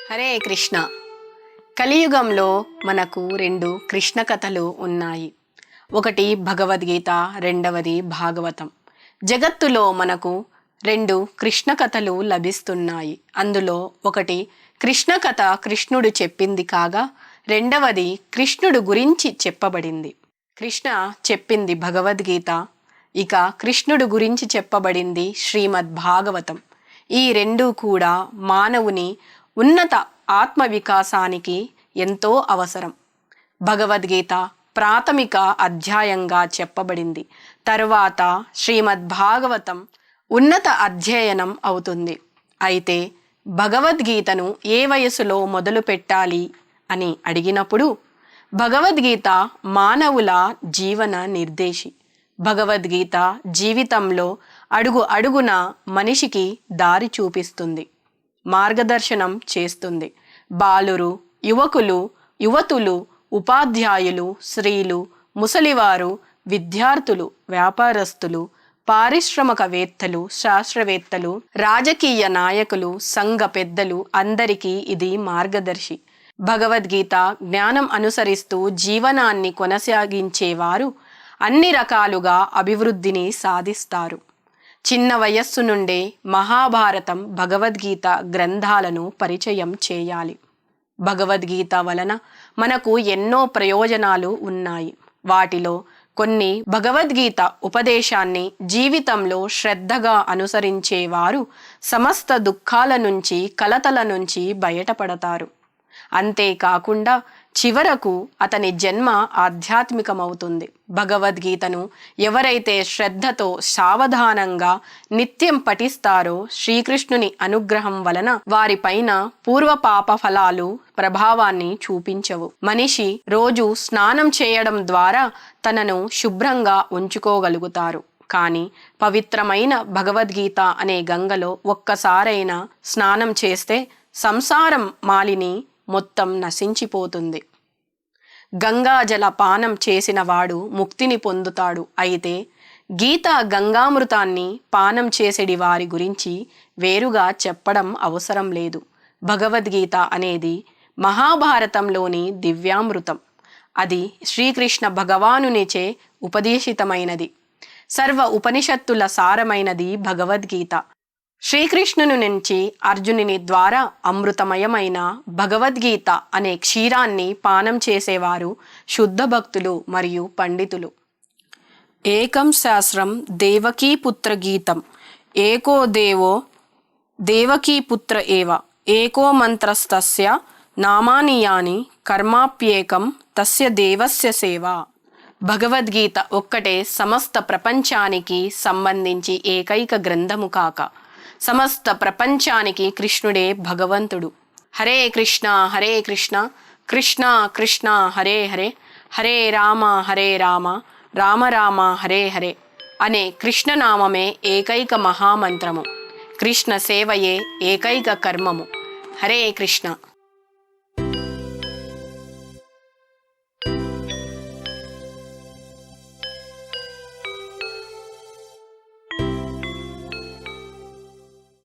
హరే కృష్ణ. కలియుగంలో మనకు రెండు కృష్ణ కథలు ఉన్నాయి. ఒకటి భగవద్గీత, రెండవది భాగవతం. జగత్తులో మనకు రెండు కృష్ణ కథలు లభిస్తున్నాయి. అందులో ఒకటి కృష్ణ కథ కృష్ణుడు చెప్పింది కాగా, రెండవది కృష్ణుడు గురించి చెప్పబడింది. కృష్ణ చెప్పింది భగవద్గీత, ఇక కృష్ణుడు గురించి చెప్పబడింది శ్రీమద్ భాగవతం. ఈ రెండూ కూడా మానవుని ఉన్నత ఆత్మ వికాసానికి ఎంతో అవసరం. భగవద్గీత ప్రాథమిక అధ్యాయంగా చెప్పబడింది. తరువాత శ్రీమద్ భాగవతం ఉన్నత అధ్యయనం అవుతుంది. అయితే భగవద్గీతను ఏ వయసులో మొదలు పెట్టాలి అని అడిగినప్పుడు, భగవద్గీత మానవుల జీవన నిర్దేశి. భగవద్గీత జీవితంలో అడుగు అడుగున మనిషికి దారి చూపిస్తుంది, మార్గదర్శనం చేస్తుంది. బాలురు, యువకులు, యువతులు, ఉపాధ్యాయులు, స్త్రీలు, ముసలివారు, విద్యార్థులు, వ్యాపారస్తులు, పారిశ్రామికవేత్తలు, శాస్త్రవేత్తలు, రాజకీయ నాయకులు, సంఘ పెద్దలు అందరికీ ఇది మార్గదర్శి. భగవద్గీత జ్ఞానం అనుసరిస్తూ జీవనాన్ని కొనసాగించేవారు అన్ని రకాలుగా అభివృద్ధిని సాధిస్తారు. చిన్న వయస్సు నుండే మహాభారతం, భగవద్గీత గ్రంథాలను పరిచయం చేయాలి. భగవద్గీత వలన మనకు ఎన్నో ప్రయోజనాలు ఉన్నాయి. వాటిలో కొన్ని భగవద్గీత ఉపదేశాన్ని జీవితంలో శ్రద్ధగా అనుసరించేవారు సమస్త దుఃఖాల నుంచి, కలతల నుంచి బయటపడతారు. అంతేకాకుండా చివరకు అతని జన్మ ఆధ్యాత్మికమవుతుంది. భగవద్గీతను ఎవరైతే శ్రద్ధతో సావధానంగా నిత్యం పఠిస్తారో, శ్రీకృష్ణుని అనుగ్రహం వలన వారిపైన పూర్వపాప ఫలాలు ప్రభావాన్ని చూపించవు. మనిషి రోజు స్నానం చేయడం ద్వారా తనను శుభ్రంగా ఉంచుకోగలుగుతారు. కానీ పవిత్రమైన భగవద్గీత అనే గంగలో ఒక్కసారైనా స్నానం చేస్తే సంసారం మాలిని మొత్తం నశించిపోతుంది. గంగాజల పానం చేసిన వాడు ముక్తిని పొందుతాడు. అయితే గీత గంగామృతాన్ని పానం చేసేడి వారి గురించి వేరుగా చెప్పడం అవసరం లేదు. భగవద్గీత అనేది మహాభారతంలోని దివ్యామృతం. అది శ్రీకృష్ణ భగవానునిచే ఉపదేశితమైనది. సర్వ ఉపనిషత్తుల సారమైనది భగవద్గీత. శ్రీకృష్ణుని నుంచి అర్జునుని ద్వారా అమృతమయమైన భగవద్గీత అనే క్షీరాన్ని పానం చేసేవారు శుద్ధ భక్తులు మరియు పండితులు. ఏకం శాస్త్రం దేవకీపుత్ర గీతం, ఏకో దేవో దేవకీపుత్ర ఏవ, ఏకో మంత్రస్తస్య నామాని యాని కర్మాప్యేకం తస్య దేవస్య సేవ. భగవద్గీత ఒక్కటే సమస్త ప్రపంచానికి సంబంధించి ఏకైక గ్రంథము కాక, సమస్త ప్రపంచానికి కృష్ణుడే భగవంతుడు. హరే కృష్ణ హరే కృష్ణ, కృష్ణ కృష్ణ హరే హరే, హరే రామ రామ రామ హరే హరే అనే కృష్ణనామమే ఏకైక మహామంత్రము. కృష్ణ సేవయే ఏకైక కర్మము. హరే కృష్ణ.